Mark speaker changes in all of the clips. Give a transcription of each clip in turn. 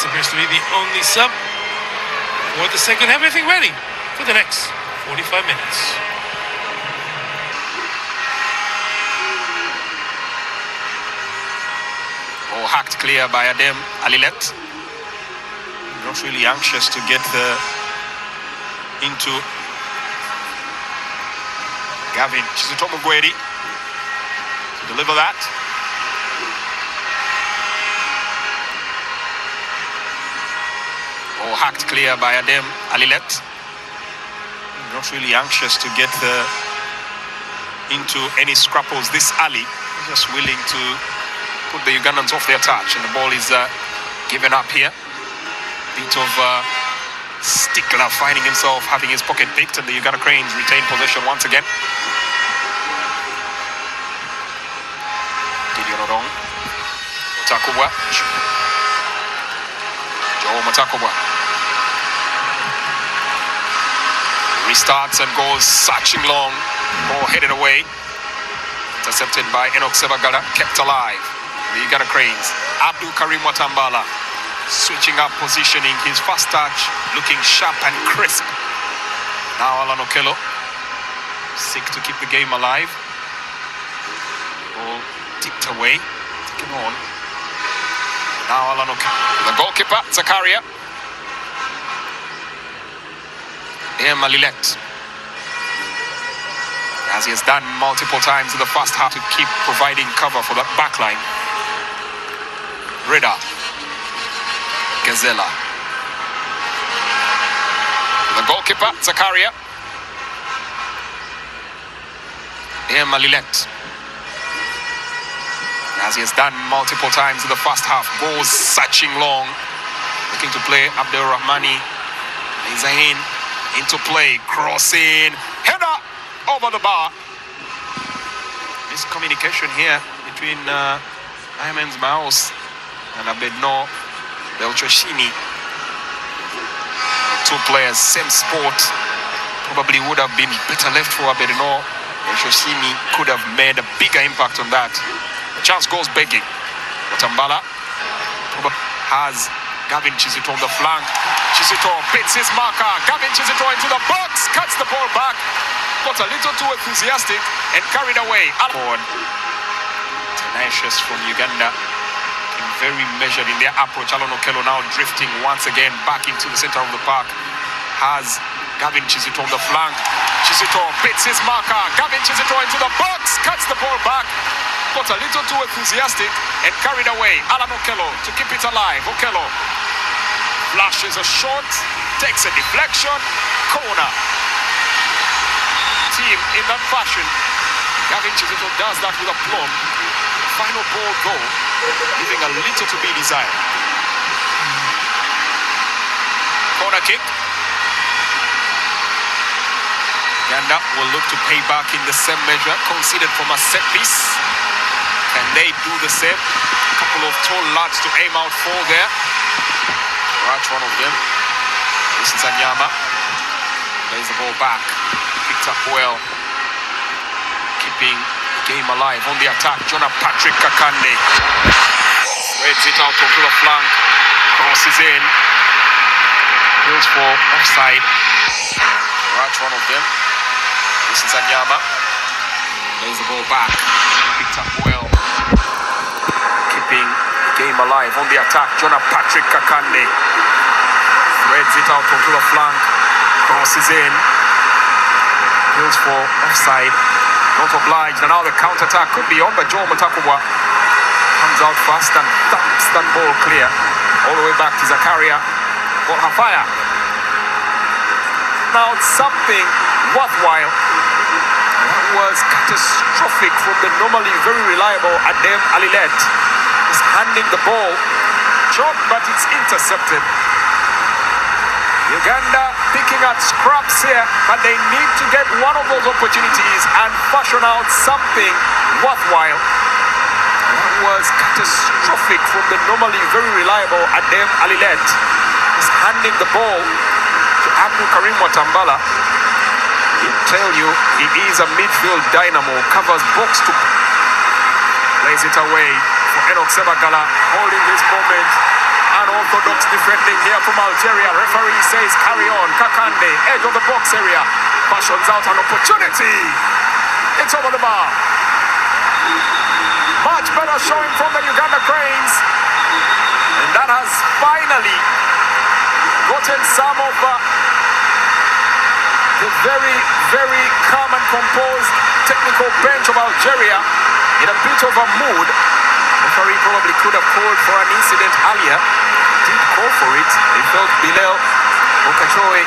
Speaker 1: appears to be the only sub for the second. Everything ready for the next 45 minutes.
Speaker 2: Oh, hacked clear by Adem Alilet. Not really anxious to get into Gavin Chizitomo Guedi to deliver that. Oh, hacked clear by Adem Alilet. Not really anxious to get into any scrapples this early. Just willing to put the Ugandans off their touch, and the ball is given up here. Bit of Stickler finding himself having his pocket picked, and the Uganda Cranes retain possession once again. Gideon Odong, Mutakubwa, Joe Mutakubwa restarts and goes searching long, ball headed away, intercepted by Enoch Sebagala, kept alive. The Uganda Cranes, Abdul Karim Watambala switching up positioning, his fast touch looking sharp and crisp. Now Alan Okello seek to keep the game alive. Ball tipped away, taken on. Now Alan Okello, the goalkeeper Zakaria Malilet, as he has done multiple times in the first half, to keep providing cover for that backline. Rida Gazella, the goalkeeper Zakaria Malilet, as he has done multiple times in the first half, goes searching long, looking to play Abdul Rahmani Zain into play, crossing, header over the bar. Miscommunication here between Ayman's Mouse and Abedno Belchoshini. Two players, same sport. Probably would have been better left for Abedno. Belchoshini could have made a bigger impact on that. The chance goes begging. Watambala has Gavin Chizito on the flank. Chizito beats his marker. Gavin Chizito into the box, cuts the ball back. Got a little too enthusiastic and carried away. Tenacious from Uganda, very measured in their approach. Alan Okello now drifting once again back into the center of the park. Has Gavin Chizito on the flank. Chizito beats his marker. Gavin Chizito into the box, cuts the ball back. Got a little too enthusiastic and carried away. Alan Okello to keep it alive. Okello flashes a shot, takes a deflection, corner. Team in that fashion. Gavin Chizito does that with aplomb. Final ball though, leaving a little to be desired. Corner kick. Uganda will look to pay back in the same measure, conceded from a set piece. Can they do the same? A couple of tall lads to aim out for there. Right, one of them. This is Anyama. Plays the ball back. Picked up well. Keeping the game alive on the attack. Jonah Patrick Kakande threads it out onto the flank. Crosses in. Goes for offside. Right, one of them. This is Anyama. Plays the ball back. Picked up well. Keeping the game alive on the attack. Jonah Patrick Kakande threads it out onto the flank. Crosses in. Goes for offside. Not obliged. And now the counter-attack could be on, but Joe Mutakubwa comes out fast and thumps that ball clear. All the way back to Zakaria for Hafaya. Now something worthwhile. That was catastrophic from the normally very reliable Adem Alilet. He's handing the ball. Job, but it's intercepted. Uganda picking at scraps here, but they need to get one of those opportunities and fashion out something worthwhile. That was catastrophic from the normally very reliable Adem Alilet. He's handing the ball to Abdul Karim Watambala. He'll tell you he is a midfield dynamo, covers box to plays it away for Enoch Sebagala, holding this moment Unorthodox defending here from Algeria. Referee says carry on. Kakande, edge of the box area. Passions out an opportunity. It's over the bar. Much better showing from the Uganda Cranes. And that has finally gotten some of the very, very calm and composed technical bench of Algeria in a bit of a mood. The referee probably could have called for an incident earlier. Did call for it. They felt Bilal Okachoe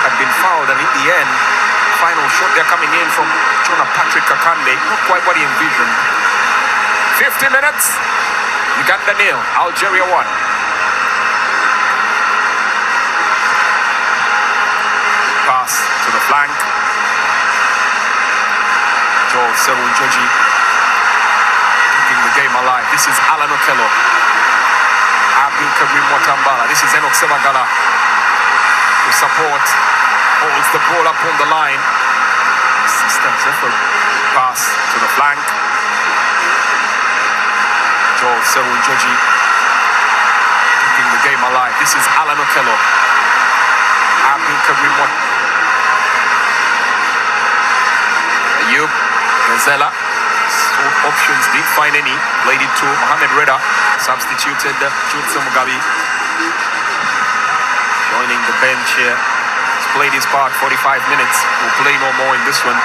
Speaker 2: had been fouled, and in the end, final shot they're coming in from Jonah Patrick Kakande. Not quite what he envisioned. 50 minutes. Uganda 0, Algeria 1. Pass to the flank. Joel Serunjoji keeping the game alive. This is Alan Okello. Abdul Karim Watambala. This is Enoch Sebagala to support. Holds the ball up on the line. Assistant effort. Pass to the flank. Joel Serunjoji keeping the game alive. This is Alan Okello. Abdul Karim Watambala. Ayub Gazella. Options, didn't find any. Played it to Mohamed Reda. Substituted Jutsu Mugabe. Joining the bench here. He's played his part 45 minutes. Will play no more in this one.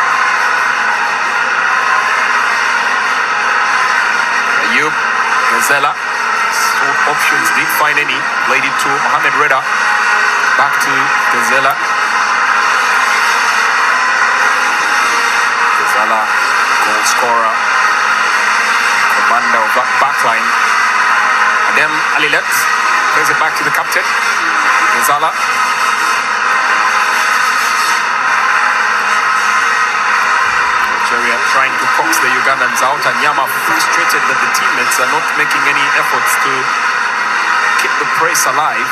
Speaker 2: Ayub Gazella. Options, didn't find any. Played it to Mohamed Reda. Back to Gazella. Gazella, goal scorer. Commander of that backline. Adem Alilet plays it back to the captain. Gazala. Algeria trying to coax the Ugandans out, and Yama frustrated that the teammates are not making any efforts to keep the press alive.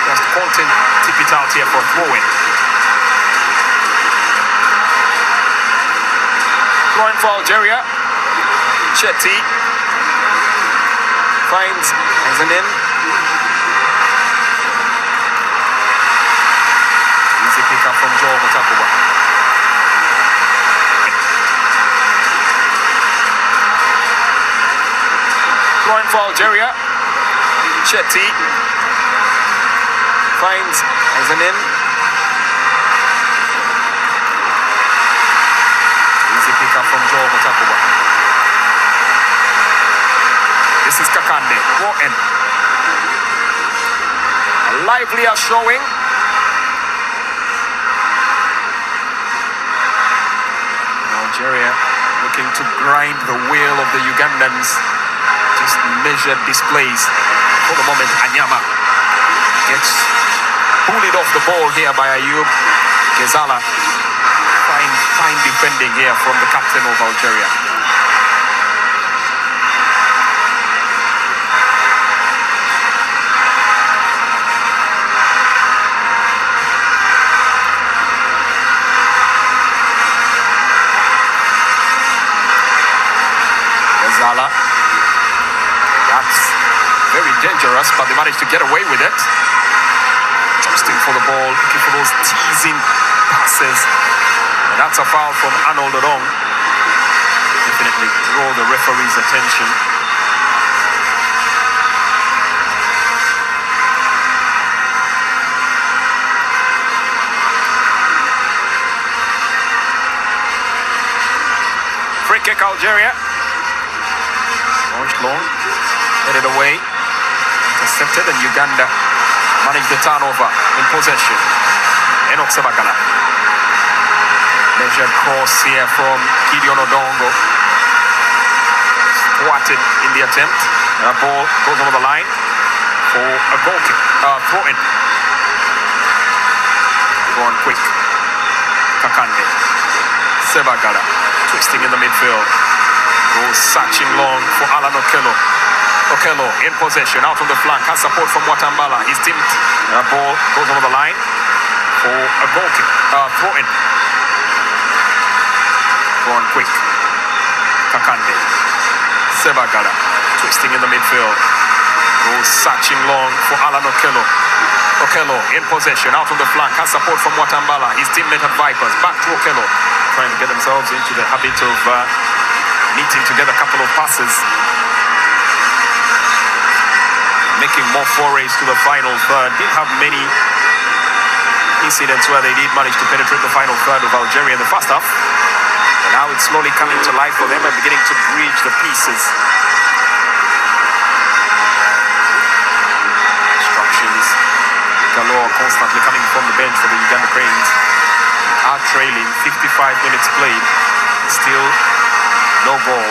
Speaker 2: Just Colton tip it out here for a throw-in. Throwing for Algeria. Chetty finds Azanin. Easy pick up from Joel Mutakuba. Throwing for Algeria. Chetty finds Azanin. Easy pick up from Joel Mutakuba. This is Kakande. Roten. A livelier showing. Algeria looking to grind the wheel of the Ugandans. Just measured displays. For the moment, Anyama gets bullied off the ball here by Ayub Gezala. Fine defending here from the captain of Algeria. Gezala. That's very dangerous, but they managed to get away with it. Trusting for the ball, looking for those teasing passes. And that's a foul from Arnold Orong. Definitely draw the referee's attention. Free kick Algeria. Launched long, headed away, intercepted, and Uganda managed the turnover in possession. Enoch Sebagala. Measured cross here from Gideon Odongo. Thwarted in the attempt. And a ball goes over the line for a goal kick, throw-in. Go on quick. Kakande. Sebagala. Twisting in the midfield. Goes searching long for Alan Okello. Okello in possession, out on the flank, has support from Watambala. He's tipped. The ball goes over the line for a goal kick, throw-in. Go on quick. Kakande. Sebagala. Twisting in the midfield. Goes Still searching long for Alan Okello. Okello in possession, out on the flank, has support from Watambala, his teammate at Vipers. Back to Okello, trying to get themselves into the habit of knitting together a couple of passes, making more forays to the final third. Didn't have many incidents where they did manage to penetrate the final third of Algeria in the first half. And now it's slowly coming to life for them and beginning to bridge the pieces. Instructions galore constantly coming from the bench for the Uganda Cranes. Are trailing, 55 minutes played, still no goal.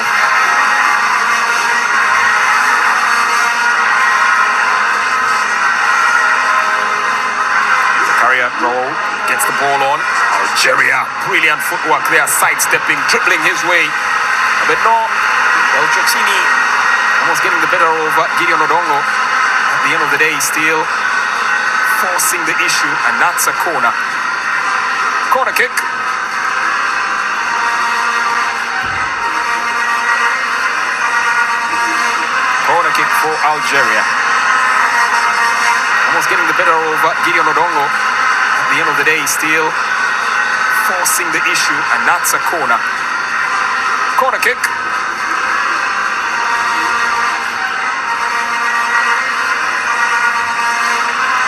Speaker 2: Zakaria Roll gets the ball on. Algeria, brilliant footwork there, sidestepping, dribbling his way. But no, El Jotini almost getting the better of Gideon Odongo. At the end of the day, still forcing the issue, and that's a corner. Corner kick. Corner kick for Algeria. Almost getting the better of Gideon Odongo. At the end of the day, still forcing the issue, and that's a corner. Corner kick.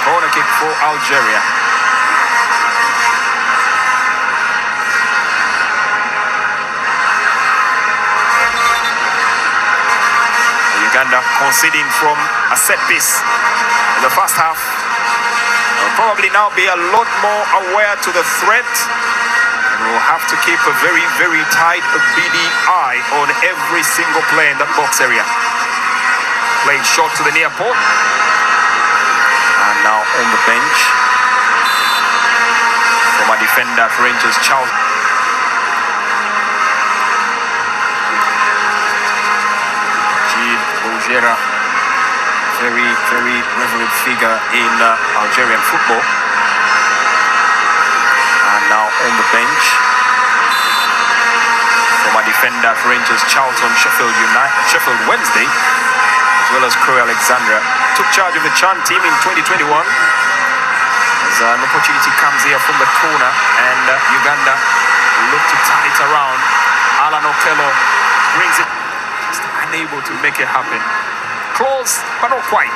Speaker 2: Corner kick for Algeria. Uganda conceding from a set piece in the first half. They'll probably now be a lot more aware to the threat, and will have to keep a very, very tight, beady eye on every single play in that box area. Playing short to the near port. And now on the bench from a defender at Rangers, Charles. Bojera, very, very reverend figure in Algerian football. And now on the bench from a defender at Rangers, Charlton, Sheffield Wednesday, as well as Crewe Alexandra. Took charge of the Chan team in 2021. As an opportunity comes here from the corner, and Uganda look to turn it around. Alan Okello brings it, just unable to make it happen. Close, but not quite.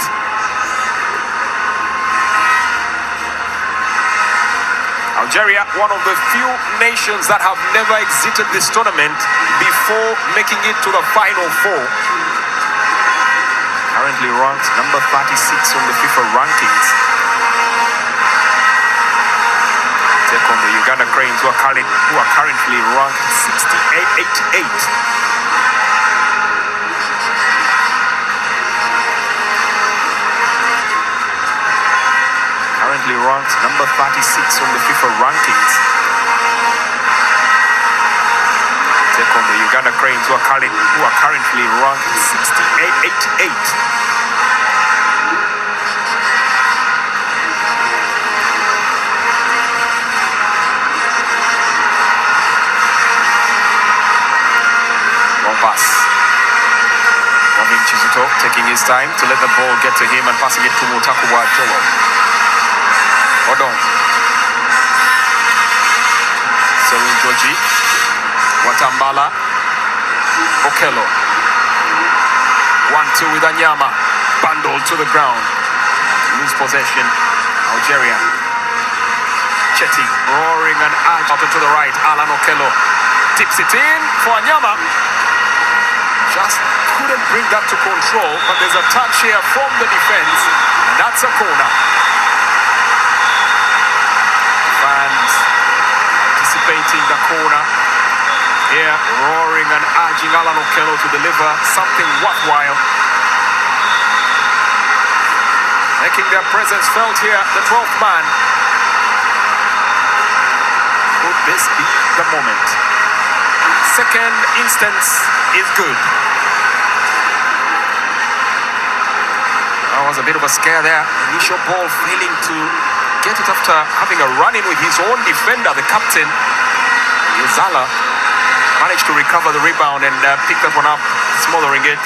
Speaker 2: Algeria, one of the few nations that have never exited this tournament before making it to the final four. Currently ranked number 36 on the FIFA rankings. Take on the Uganda Cranes, who are currently ranked 88. Currently ranked number 36 on the FIFA rankings. Take on the Uganda Cranes, who are currently ranked 88. Long pass. Robin Chizuto taking his time to let the ball get to him and passing it to Mutakuwa Jowo. Odong. Cyril Georgie. Watambala. Okello. 1-2 with Anyama. Bundled to the ground. Lose possession. Algeria. Chetty roaring and out to the right. Alan Okello tips it in for Anyama. Just couldn't bring that to control, but there's a touch here from the defense. That's a corner. Fans anticipating the corner here, roaring and urging Alan Okello to deliver something worthwhile, making their presence felt here. The 12th man. Could this be the moment? Second instance is good. That was a bit of a scare there. Initial ball failing to get it after having a run-in with his own defender, the captain, Yezala. Managed to recover the rebound and pick that one up, smothering it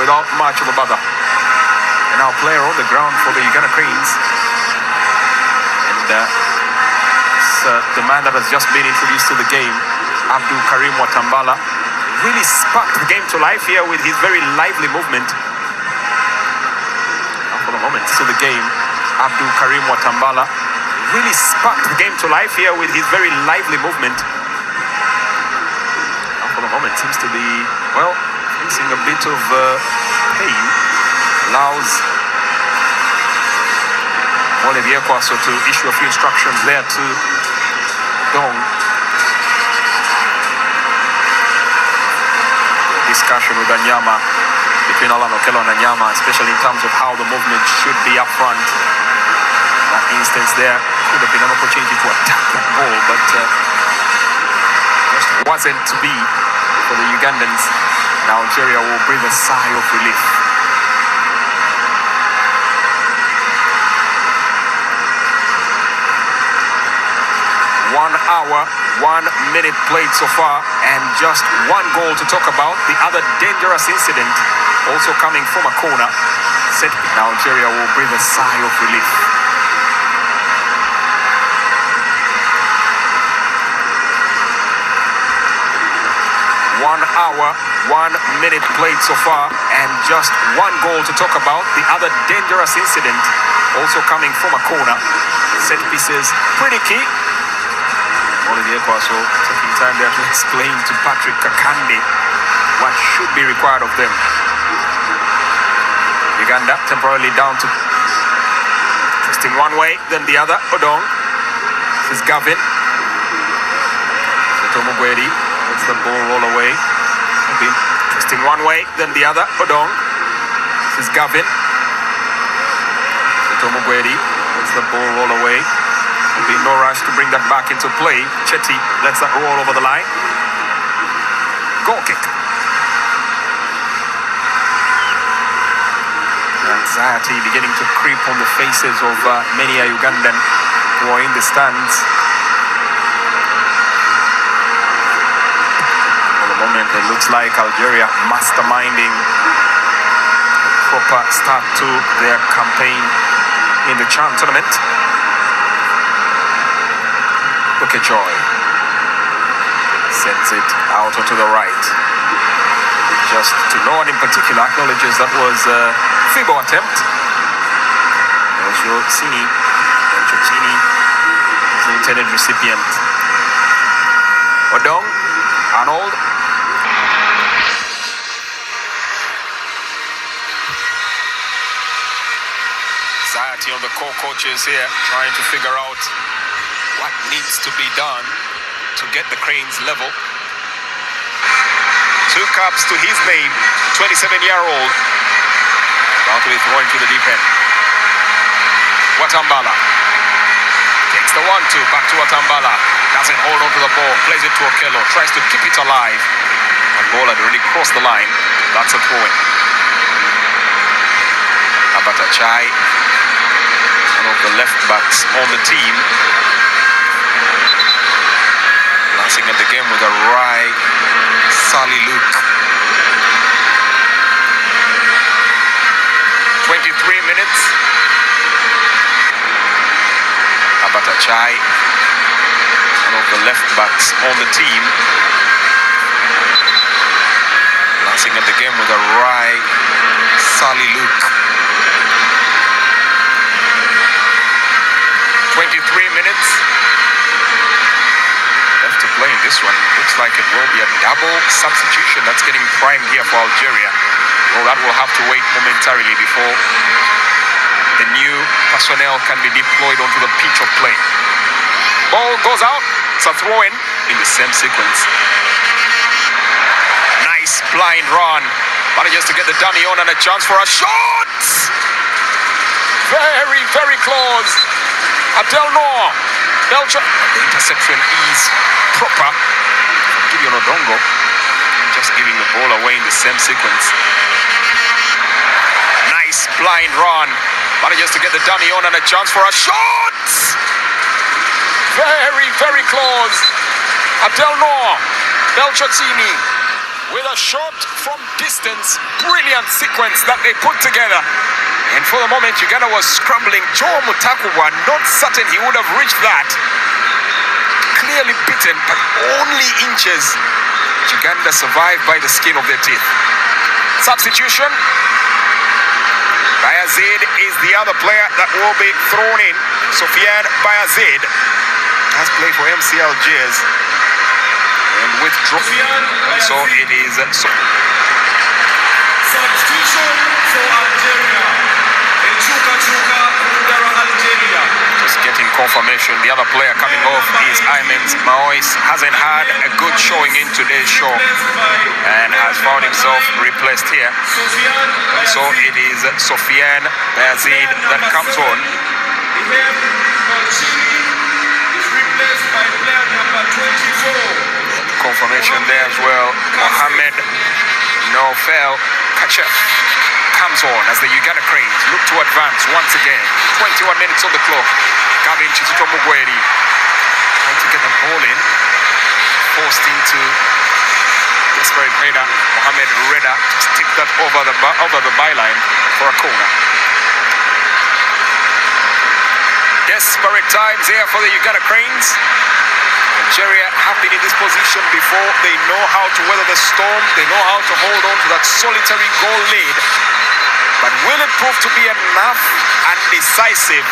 Speaker 2: without much of a bother. And now now player on the ground for the Uganda Cranes. And the man that has just been introduced to the game, Abdul Karim Watambala, really sparked the game to life here with his very lively movement. Now for the moment to the game, Abdul Karim Watambala really sparked the game to life here with his very lively movement. Now for the moment seems to be, well, facing a bit of pain. Allows Olivier Kwaso to issue a few instructions there to Dong. Discussion with Anyama, between Alan Okello and Anyama, especially in terms of how the movement should be up front. That instance there could have been an opportunity to attack that ball, but just wasn't to be for the Ugandans. Now Algeria will breathe a sigh of relief. 1 hour, 1 minute played so far, and just one goal to talk about. The other dangerous incident also coming from a corner. Now Algeria will breathe a sigh of relief. One hour, 1 minute played so far, and just one goal to talk about. The other dangerous incident also coming from a corner. Set pieces, pretty key. Olivier Kwaso taking time there to explain to Patrick Kakande what should be required of them. Uganda temporarily down to twisting one way, then the other. Odong. This is Gavin. Tomogweri lets the ball roll away. Twisting one way, then the other. Odong. This is Gavin. Tomogweri lets the ball roll away. There'll be no rush to bring that back into play. Chetty lets that roll over the line. Goal kick. Anxiety beginning to creep on the faces of many Ugandan who are in the stands. For the moment, it looks like Algeria masterminding a proper start to their campaign in the CHAN tournament. Look at Joy. Sends it out onto the right. Just to no one in particular acknowledges that was a feeble attempt. Chini is the intended recipient. Odong, Arnold. Anxiety on the core coaches here, trying to figure out what needs to be done to get the Cranes level. 2 caps to his name, 27-year-old. About to be thrown to the deep end. Watambala takes the 1-2, back to Watambala. Doesn't hold on to the ball, plays it to Okello, tries to keep it alive. That ball had already crossed the line. That's a throw-in. Abatachai, one of the left backs on the team. Glancing at the game with a wry, Sally look. 23 minutes. Abatachai, one of the left backs on the team. Glancing at the game with a wry, Sally look. 23 minutes. To play in this one. Looks like it will be a double substitution that's getting primed here for Algeria. Well, that will have to wait momentarily before the new personnel can be deployed onto the pitch of play. Ball goes out. It's a throw-in the same sequence. Nice blind run. Manages to get the dummy on and a chance for a shot. Very, very close. Abdel Noor. Belgium. The interception is proper. Gideon Odongo just giving the ball away in the same sequence. Nice blind run. Manages to get the dummy on and a chance for a shot. Very, very close. Abdel Noor. Belgium with a shot from distance. Brilliant sequence that they put together. And for the moment, Uganda was scrambling. Joe Mutakubwa, not certain he would have reached that. Clearly beaten, but only inches. Uganda survived by the skin of their teeth. Substitution. Bayazid is the other player that will be thrown in. Sofiane Bayazid has played for MC Algiers and withdrawn. So it is
Speaker 3: substitution for Algeria. Algeria.
Speaker 2: Just getting confirmation. The other player coming off is Aymens Maois. Hasn't had a good showing in today's show and has found himself replaced here. So it is Sofiane Bayazid that comes on. Confirmation there as well. Mohamed Nofel Kachef comes on as the Uganda Cranes look to advance once again. 21 minutes on the clock. Gavin Chizito Mugweri trying to get the ball in. Forced into desperate header. Mohamed Reda to stick that over the byline for a corner. Desperate times here for the Uganda Cranes. Algeria have been in this position before. They know how to weather the storm. They know how to hold on to that solitary goal lead. But will it prove to be enough and decisive?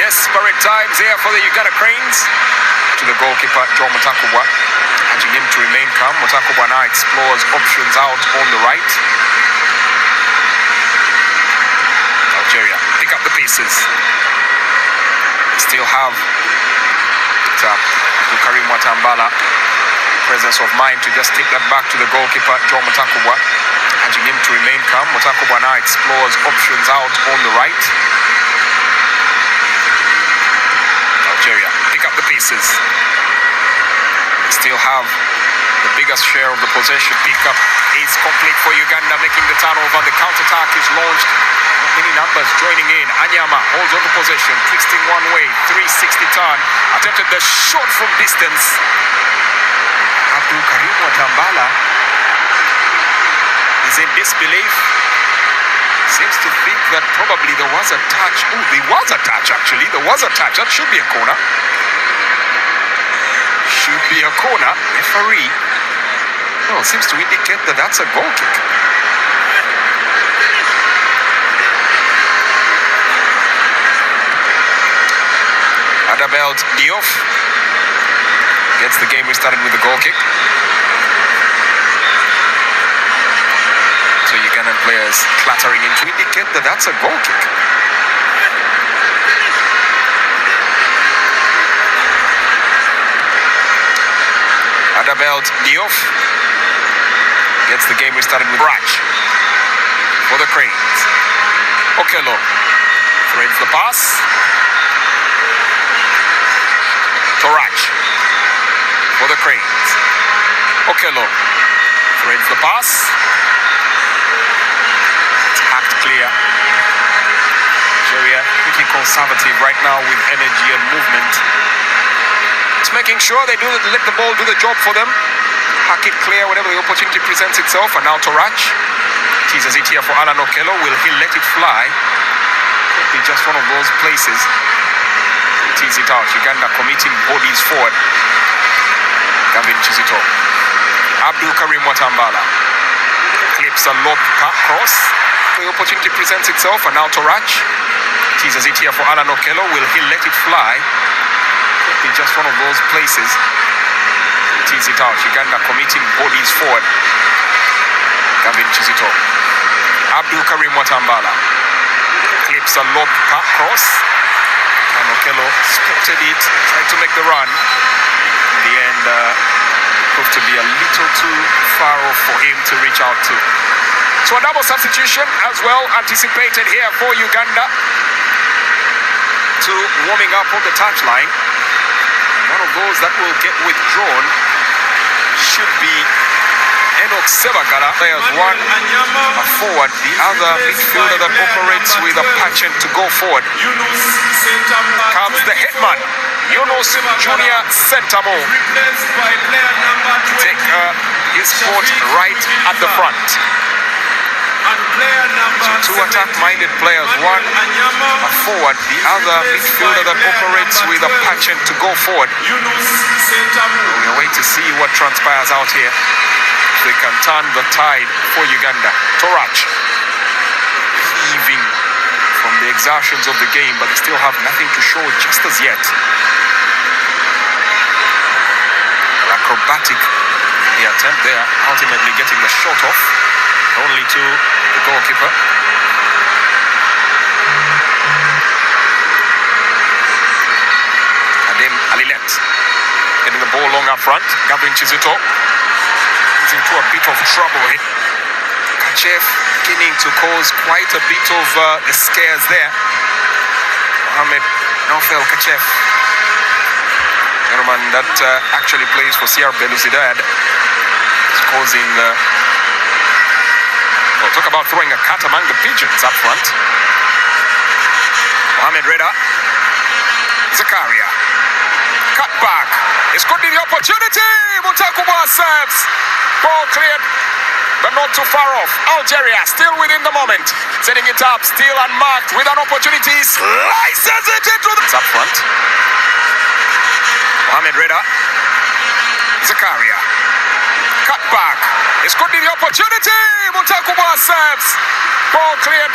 Speaker 2: Desperate times here for the Uganda Cranes. To the goalkeeper, Joe Mutakubwa, urging him to remain calm. Mutakubwa now explores options out on the right. Algeria pick up the pieces. Still have Karim Watambala. Presence of mind to just take that back to the goalkeeper, Joe Mutakubwa, urging him to remain calm. Mutakubwa now explores options out on the right. Algeria pick up the pieces. Still have the biggest share of the possession. Pick up is complete for Uganda, making the turnover. The counter-attack is launched. Many numbers joining in. Anyama holds on to possession, twisting one way, 360 turn, attempted the shot from distance. Abdul Karim Watambala is in disbelief. Seems to think that probably there was a touch. Oh, there was a touch actually. There was a touch. That should be a corner. Should be a corner. Referee, well, seems to indicate that that's a goal kick. Adabelt Diouf gets the game restarted with the goal kick. So Ugandan players clattering in to indicate that that's a goal kick. Adabelt Diouf gets the game restarted with Rach for the Cranes. Okello threads the pass. Torach for the Cranes. Okello threads the pass. It's hacked clear. Algeria pretty conservative right now with energy and movement. It's making sure they let the ball do the job for them. Hack it clear whenever the opportunity presents itself. And now Torach teases it here for Alan Okello. Will he let it fly? Could be just one of those places. Tease it out. Uganda committing bodies forward. Gavin Chizito. Abdul Karim Watambala clips a lob cross. The opportunity presents itself, and now Torach teases it here for Alan Okello. Will he let it fly? Could be just one of those places. Tease it out. Uganda committing bodies forward. Gavin Chizito. Abdul Karim Watambala clips a lob cross. And Okello spotted it, tried to make the run. In the end, proved to be a little too far off for him to reach out to. So a double substitution as well anticipated here for Uganda. To warming up on the touchline. One of those that will get withdrawn should be Enoch Sebagala. There's one a forward, the other midfielder that operates with a passion to go forward. Comes the hitman, Yunus Junior Sentamo. Take his spot right at the front.
Speaker 3: And player number
Speaker 2: Two attack-minded players, one a forward, the other midfielder that operates with a passion to go forward. We'll wait to see what transpires out here. If they can turn the tide for Uganda. Torach heaving from the exertions of the game, but they still have nothing to show just as yet. Acrobatic in the attempt there, ultimately getting the shot off, only to the goalkeeper. Adem Alilet getting the ball long up front. Gabriel Chizito is into a bit of trouble here. Kachef beginning to cause quite a bit of the scares there. Mohamed Naufel Kachef, gentleman that actually plays for CR Belouizdad, is causing well, talk about throwing a cat among the pigeons up front. Mohamed Reda, Zakaria, cut back. It's could be the opportunity. Mutakubwa serves. Ball cleared, but not too far off. Algeria still within the moment, setting it up, still unmarked with an opportunity. Slices it into the up front. Mohamed Reda, Zakaria, cut back. This could be the opportunity. Mutakubwa serves. Ball cleared,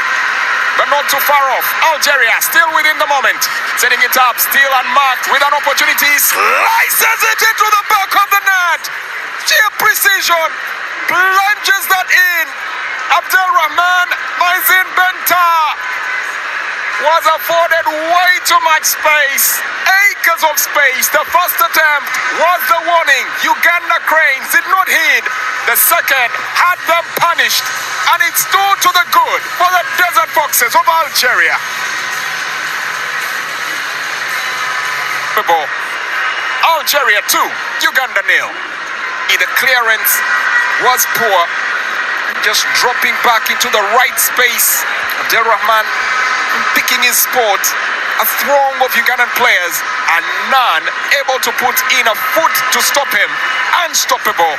Speaker 2: but not too far off. Algeria still within the moment, setting it up, still unmarked with an opportunity. Slices it into the back of the net. Sheer precision. Plunges that in. Abdelrahman Maizin Benta was afforded way too much space. Acres of space. The first attempt was the warning. Uganda Cranes did not heed. The second had them punished. And it's 2 to the good for the Desert Foxes of Algeria. Algeria 2, Uganda 0. The clearance was poor. Just dropping back into the right space. Abdelrahman picking his spot. A throng of Ugandan players and none able to put in a foot to stop him. Unstoppable.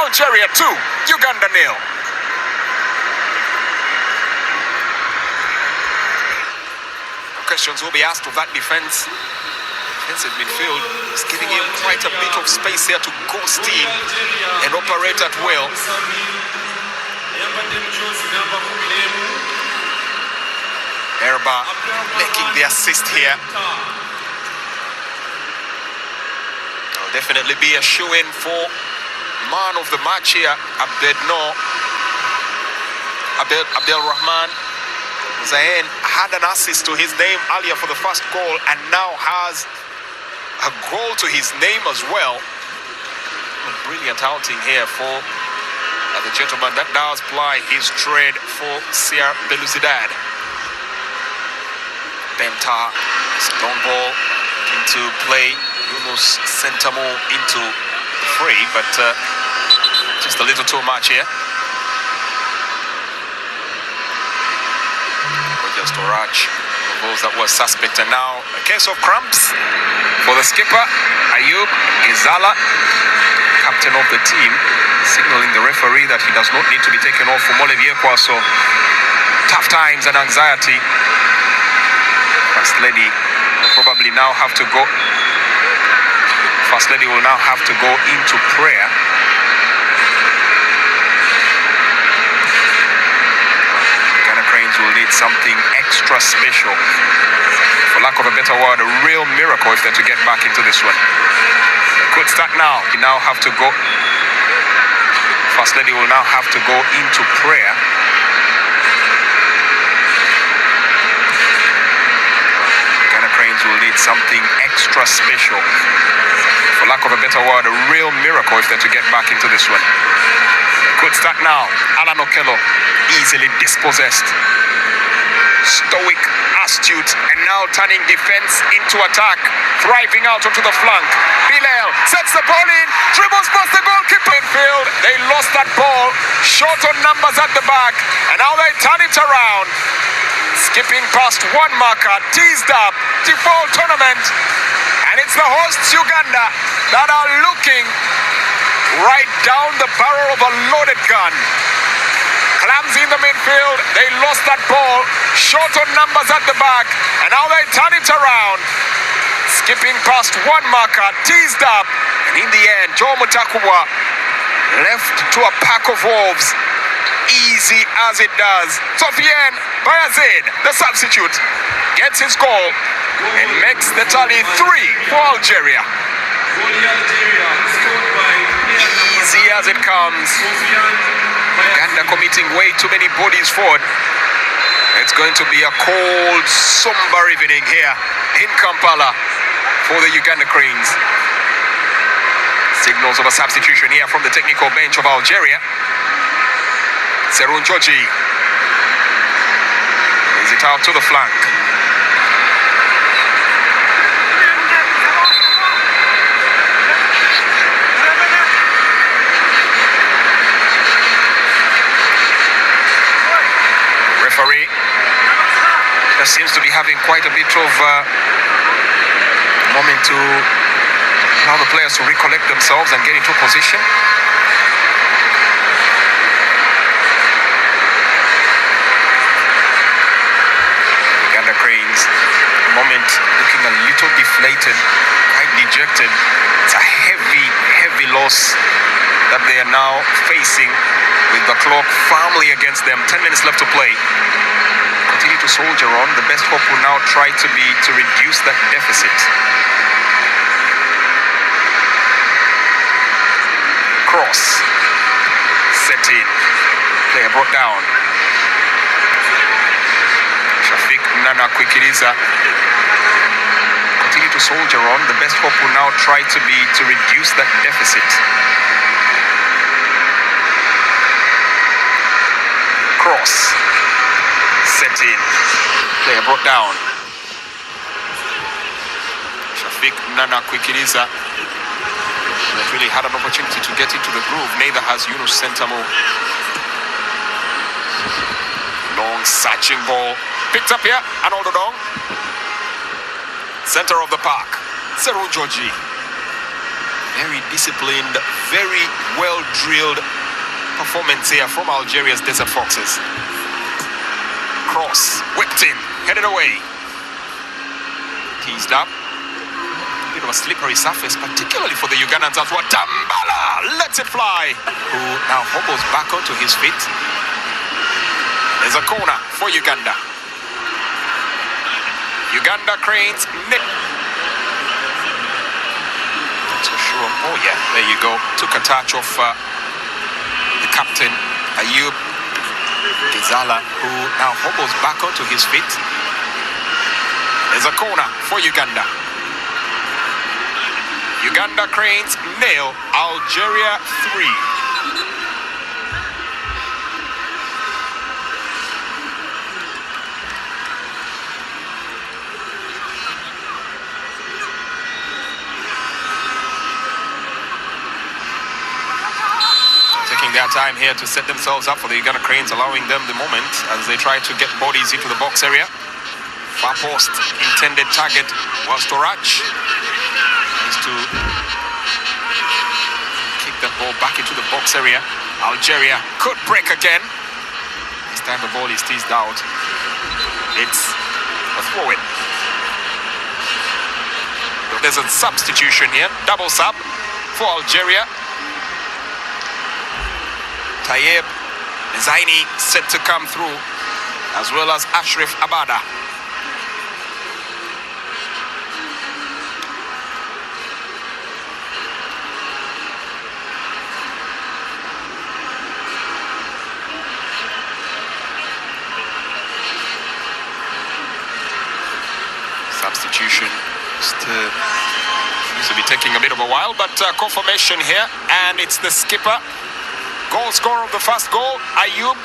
Speaker 2: Algeria 2, Uganda 0. Questions will be asked of that defense. Defensive midfield is giving him quite a bit of space here to go steam and operate at will. Erba making the assist here. There'll definitely be a shoe-in for man of the match here, Abdelrahman Zain had an assist to his name earlier for the first goal and now has a goal to his name as well. A brilliant outing here for the gentleman that does ply his trade for CR Belouizdad. Benta, long ball into play. Yunus Sentamo into the free, but just a little too much here. Just Torach, the goals that were suspect, and now a case of cramps for the skipper Ayub Izala, captain of the team, signaling the referee that he does not need to be taken off for Moleviekwa. So tough times and anxiety. First Lady will probably now have to go. First Lady will now have to go into prayer. Will need something extra special, for lack of a better word, a real miracle if they're to get back into this one. Could start now. You now have to go. First Lady will now have to go into prayer. Ghana Cranes will need something extra special, for lack of a better word, a real miracle if they're to get back into this one. Could start now. Alan Okello, easily dispossessed. Stoic, astute, and now turning defense into attack. Thriving out onto the flank. Bilal sets the ball in, dribbles past the goalkeeper. Infield, they lost that ball. Short on numbers at the back, and now they turn it around. Skipping past one marker, teased up, default tournament. And it's the hosts Uganda that are looking right down the barrel of a loaded gun. Clumsy in the midfield, they lost that ball, short on numbers at the back, and now they turn it around. Skipping past one marker, teased up, and in the end, Joe Mutakubwa left to a pack of wolves. Easy as it does. Sofiane Bayazid, the substitute, gets his goal and makes the tally 3 for Algeria. Easy as it comes. Uganda committing way too many bodies forward. It's going to be a cold, somber evening here in Kampala for the Uganda Cranes. Signals of a substitution here from the technical bench of Algeria. Serunjoji plays it out to the flank. Referee just seems to be having quite a bit of moment to allow the players to recollect themselves and get into position. Uganda Cranes, moment looking a little deflated, quite dejected. It's a heavy loss that they are now facing with the clock firmly against them. 10 minutes left to play. Continue to soldier on. The best hope will now try to be to reduce that deficit. Cross. Set in. Player brought down. Shafiq Nana Kwikiriza. Continue to soldier on. The best hope will now try to be to reduce that deficit. Cross. Set in. Player brought down. Shafiq Nana Kwikiriza that really had an opportunity to get into the groove. Neither has Yunus Sentamu. Long searching ball. Picked up here. Arnold Odong. Center of the park. Seru Georgie. Very disciplined, very well drilled performance here from Algeria's Desert Foxes. Cross. Whipped in. Headed away. Teased up. Bit of a slippery surface, particularly for the Ugandans as well. Tambala lets it fly. Who now hobbles back onto his feet. There's a corner for Uganda. Uganda Cranes. Not so sure. Oh yeah, there you go. Took a touch off the captain, Ayub Gizala, who now hobbles back onto his feet. There's a corner for Uganda. Uganda Cranes nail Algeria 3. Taking their time here to set themselves up for the Uganda Cranes, allowing them the moment as they try to get bodies into the box area. Far post intended target was Torach. To kick that ball back into the box area. Algeria could break again. This time the ball is teased out. It's a throw-in. There's a substitution here. Double sub for Algeria. Tayeb Zaini set to come through, as well as Ashraf Abada. Substitution seems to be taking a bit of a while, but confirmation here, and it's the skipper, goal scorer of the first goal, Ayub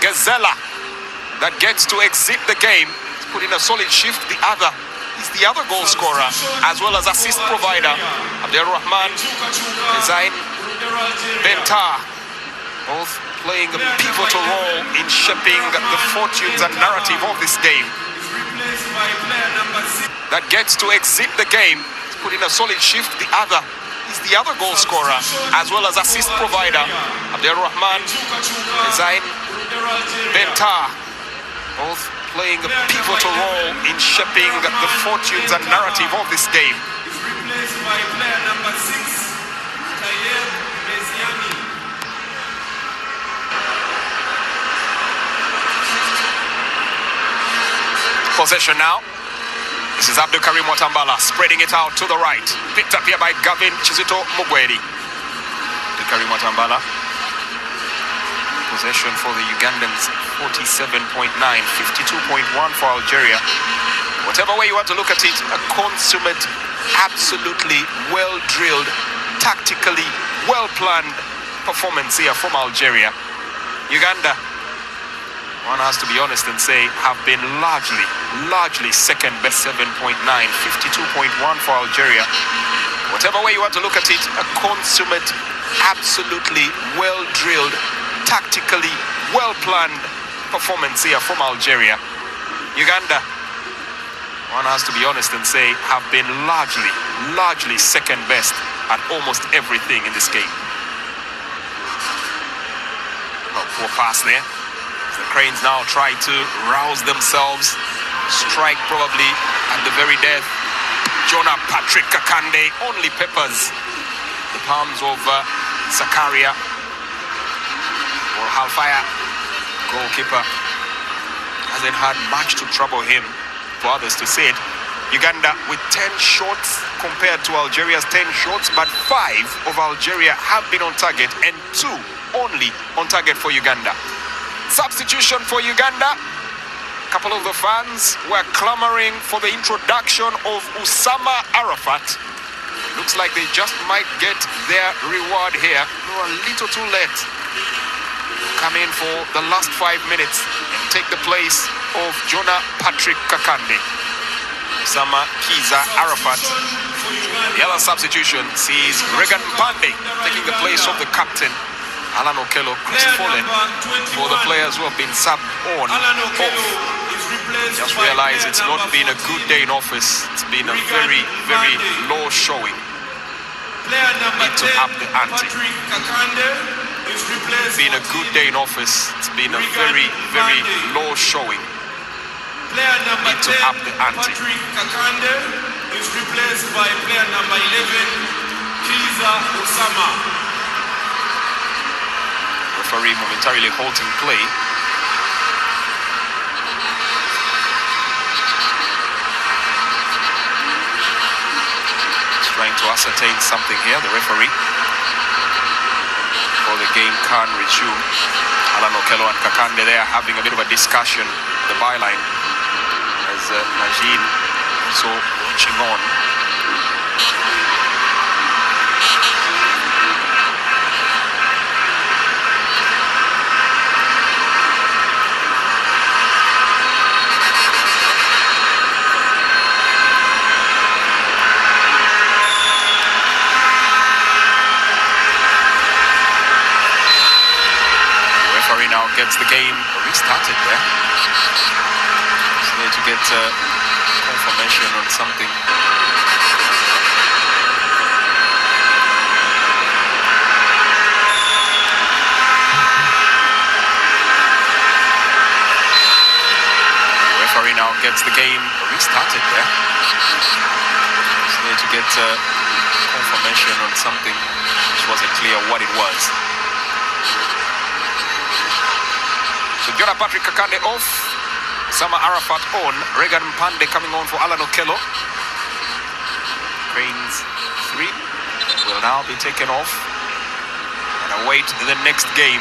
Speaker 2: Gazella, that gets to exit the game. He's put in a solid shift. The other is the other goal scorer, as well as assist provider, Abdelrahman Zain Bentar, both playing a pivotal role in shaping the fortunes and narrative of this game. That gets to exit the game. He's put in a solid shift. The other is the other goal scorer as well as assist provider. Abdelrahman Zain Bentar, both playing a pivotal role in shaping the fortunes and narrative of this game.
Speaker 3: Is replaced by player number 6, Tayyeb Meziani.
Speaker 2: Possession now. This is Abdul Karim Watambala spreading it out to the right. Picked up here by Gavin Chizito Mugwedi. Abdul Karim Watambala. Possession for the Ugandans 47.9, 52.1 for Algeria. Whatever way you want to look at it, a consummate, absolutely well-drilled, tactically well-planned performance here from Algeria. Uganda, one has to be honest and say, have been largely second best. 7.9, 52.1 for Algeria. Whatever way you want to look at it, a consummate, absolutely well-drilled, tactically well-planned performance here from Algeria. Uganda, one has to be honest and say, have been largely second best at almost everything in this game. Oh, poor pass there. The Cranes now try to rouse themselves, strike probably at the very death. Jonah Patrick Kakande only peppers the palms of Zakaria or Halfaya. Goalkeeper hasn't had much to trouble him, for others to say it. Uganda with 10 shots compared to Algeria's 10 shots, but 5 of Algeria have been on target and 2 only on target for Uganda. Substitution for Uganda. A couple of the fans were clamoring for the introduction of Usama Arafat. Looks like they just might get their reward here. No, a little too late. Come in for the last 5 minutes and take the place of Jonah Patrick Kakande. Usama Kiza Arafat. The other substitution sees Regan Pande taking the place of the captain Alan Okello, crestfallen for the players who have been subbed on off. Just realize it's not been a good day in office. It's been a very low showing. Need to up the ante. It's been a good day in office. It's been a very low showing. Need to up the ante.
Speaker 3: Kakande is replaced by player number 11, Kiza Usama.
Speaker 2: Referee momentarily halting play. He's trying to ascertain something here, the referee, before the game can resume. Alan Okello and Kakande there having a bit of a discussion, the byline, as Najin also watching on. Now gets the game restarted there. Just need to get confirmation on something. The referee now gets the game restarted there. Just need to get confirmation on something which wasn't clear what it was. So Jonah Patrick Kakande off, Sama Arafat on, Regan Pande coming on for Alan Okello. Cranes 3 will now be taken off and await the next game.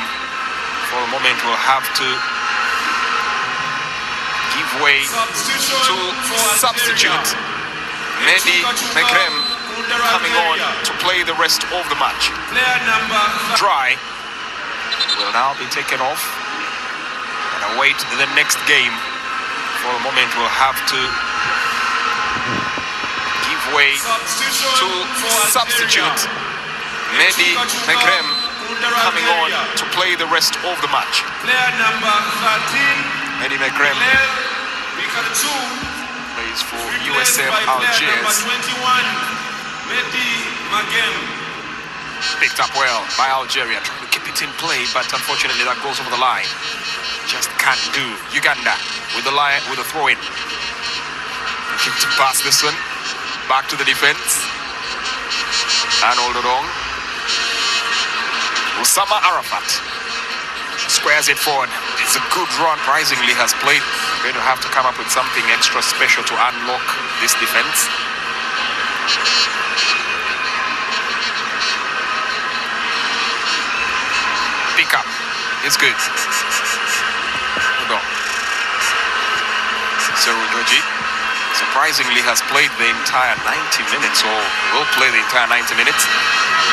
Speaker 2: For a moment we'll have to give way to substitute Mehdi Mekrem coming on to play the rest of the match. Dry will now be taken off and await the next game. For a moment we'll have to give way to substitute Mehdi Mekrem coming on to play the rest of the match.
Speaker 3: Player number 13,
Speaker 2: Mehdi Mekrem plays for USM Algiers.
Speaker 3: Number 21, Mehdi Magem.
Speaker 2: Picked up well by Algeria, trying to keep it in play, but unfortunately that goes over the line. Just can't do. Uganda with the line, with a throw-in. Looking to pass this one back to the defense. And hold it on. Osama Arafat squares it forward. It's a good run. Surprisingly has played. Going to have to come up with something extra special to unlock this defense. Pick up. It's good. Hold on. Cyril Joji surprisingly has played the entire 90 minutes, or will play the entire 90 minutes.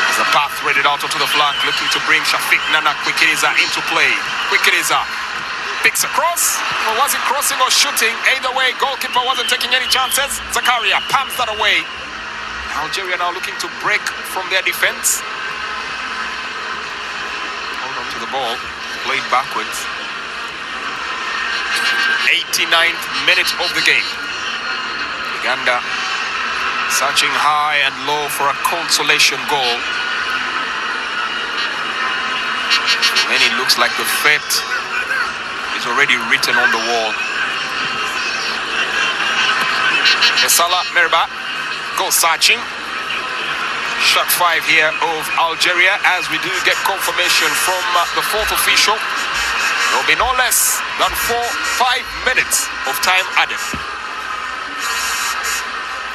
Speaker 2: As the path threaded out onto the flank, looking to bring Shafiq Nana Kwikiriza into play. Kwikiriza picks across, or was it crossing or shooting? Either way, goalkeeper wasn't taking any chances. Zakaria palms that away. Algeria now looking to break from their defense. Hold on to the ball, played backwards. 89th minute of the game. Uganda searching high and low for a consolation goal. Then it looks like the fate is already written on the wall. Salah Merba goes searching. Shot 5 here of Algeria, as we do get confirmation from the fourth official. There will be no less than 5 minutes of time added.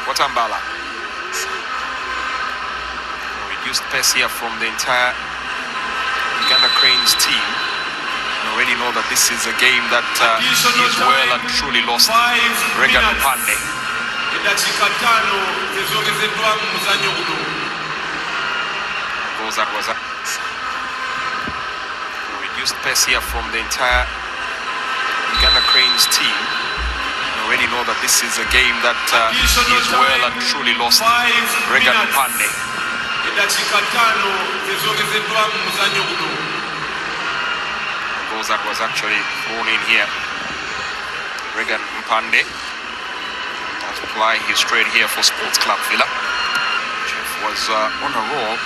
Speaker 2: Watambala. Reduced pace here from the entire Uganda Cranes team. You already know that this is a game that is well and truly lost. Regan Pande. That was a reduced pace here from the entire Uganda Cranes team. You already know that this is a game that is well and truly lost. Regan Pande. That was actually thrown in here. Regan Mpande has applying his trade here for Sports Club Villa. Jeff was on a roll.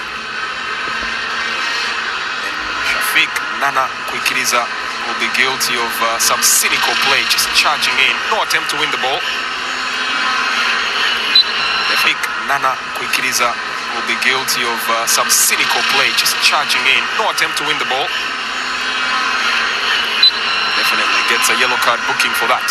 Speaker 2: And Shafiq Nana Kwikiriza will be guilty of some cynical play, just charging in. No attempt to win the ball. Shafiq Nana Kwikiriza will be guilty of some cynical play, just charging in. No attempt to win the ball. Definitely gets a yellow card booking for that.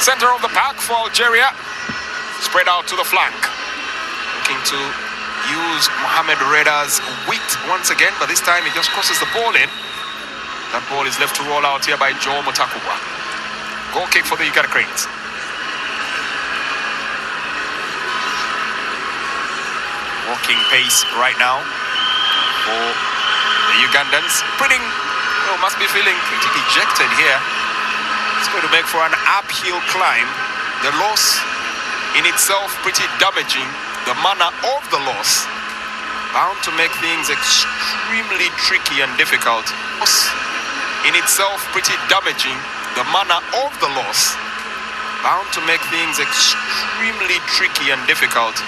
Speaker 2: Center of the park for Algeria. Spread out to the flank. Looking to use Mohamed Reda's wit once again, but this time he just crosses the ball in. That ball is left to roll out here by Joe Mutakubwa. Goal kick for the Uganda Cranes. Walking pace right now for the Ugandans. Must be feeling pretty dejected here. It's going to make for an uphill climb. The loss in itself pretty damaging. The manner of the loss bound to make things extremely tricky and difficult. Loss in itself pretty damaging. The manner of the loss bound to make things extremely tricky and difficult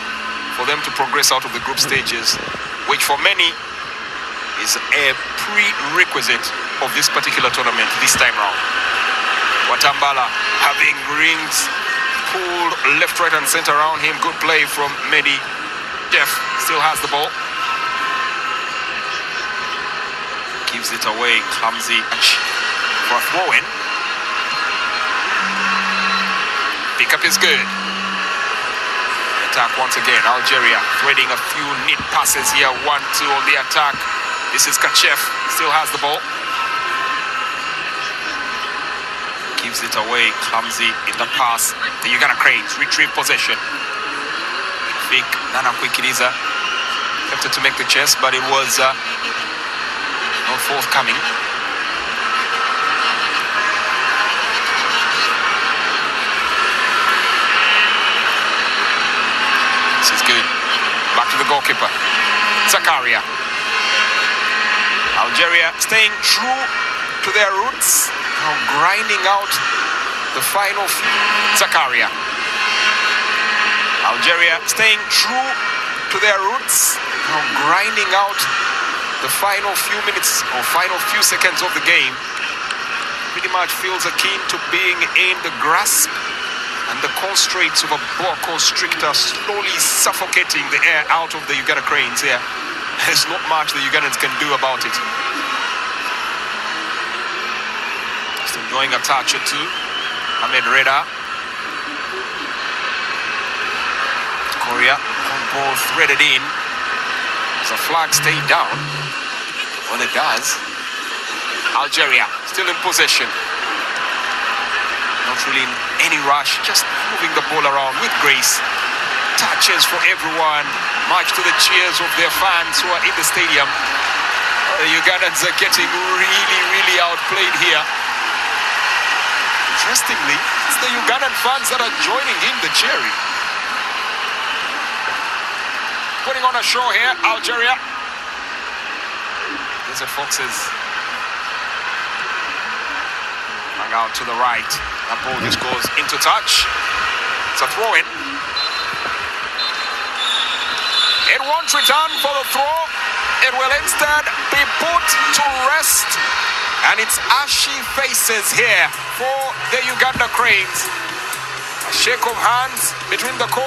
Speaker 2: for them to progress out of the group stages, which for many is a prerequisite of this particular tournament this time round. Watambala having rings pulled left, right and center around him. Good play from Mehdi. Jeff still has the ball. Gives it away, clumsy for a throw-in. Pick up is good. Attack once again. Algeria threading a few neat passes here. 1-2 on the attack. This is Kachev. Still has the ball. Gives it away. Clumsy in the pass. The Uganda Cranes retrieve possession. Shafiq Nana Kwikiriza attempted to make the chase, but it was not forthcoming. This is good. Back to the goalkeeper. Zakaria. Algeria staying true to their roots. Now grinding out the final Zakaria. Algeria staying true to their roots, now grinding out the final few minutes or final few seconds of the game. Pretty much feels akin to being in the grasp and the constraints of a boa constrictor, slowly suffocating the air out of the Uganda cranes here. There's not much the Ugandans can do about it. Just enjoying a touch or two. Ahmed Reda. Korea, on ball threaded in. As a flag stayed down. Well, it does. Algeria still in possession. Not really in any rush, just moving the ball around with grace. Touches for everyone, much to the cheers of their fans who are in the stadium. The Ugandans are getting really outplayed here. Interestingly, it's the Ugandan fans that are joining in the cheering. Putting on a show here, Algeria. There's the Foxes. Hung out to the right. That ball just goes into touch. It's a throw-in. It won't return for the throw. It will instead be put to rest. And it's ashy faces here for the Uganda Cranes. A shake of hands between the coach